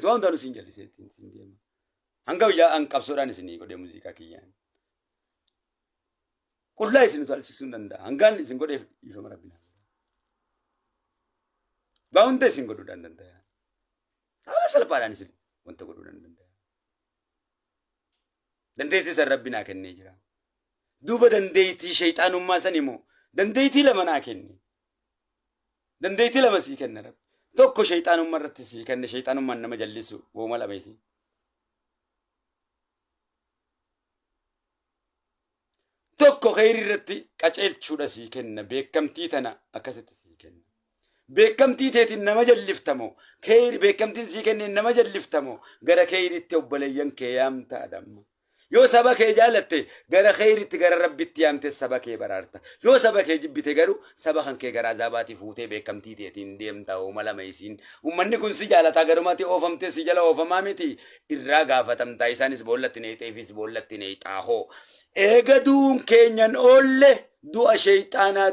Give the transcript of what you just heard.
waan daanu siin jalliseetiin siin deema hanga guyyaa an qabsoodhaan isinii godhee muuziqaa kiyyaan qullaa isin utaalchisuu hin danda'a hangaan isin godheef dhiifama rabbinaa baawunda isin godhuudhaan danda'a haala salphaadhaan isin wanta godhuudhaan danda'a dandeettii san rabbinaa kennee jira duuba dandeettii shayxaanummaa san immoo dandeettii lama naa kenne dandeettii lama sii kenna rabbi tokko shayxaanummaa irratti sii kenne shayxaanummaan nama jallisu wooma lama isii tokko khayri irratti qaceelchuudha sii kenna beekamtii tana akkasitti sii kenna beekamtii teetiin nama jalliftamo khayri beekamtiin sii kenne nama jalliftamo gara khayritti obboleeyyan kee yaamta adamma yoo saba kee jaalatte gara khayritti gara rabbitti yaamte saba kee baraarta yoo saba kee jibbite garuu saba kan kee gara azabaati fuutee beekamtii teetiin deemta ooma lama isiin ummanni kun si jaalataa garumaatti oofamte si jala oofamaa miti irraa gaafatamtaa isaanis boollatti neexeefis boollatti neexaahoo eega duun keenyan oolle du'a shayxaanaa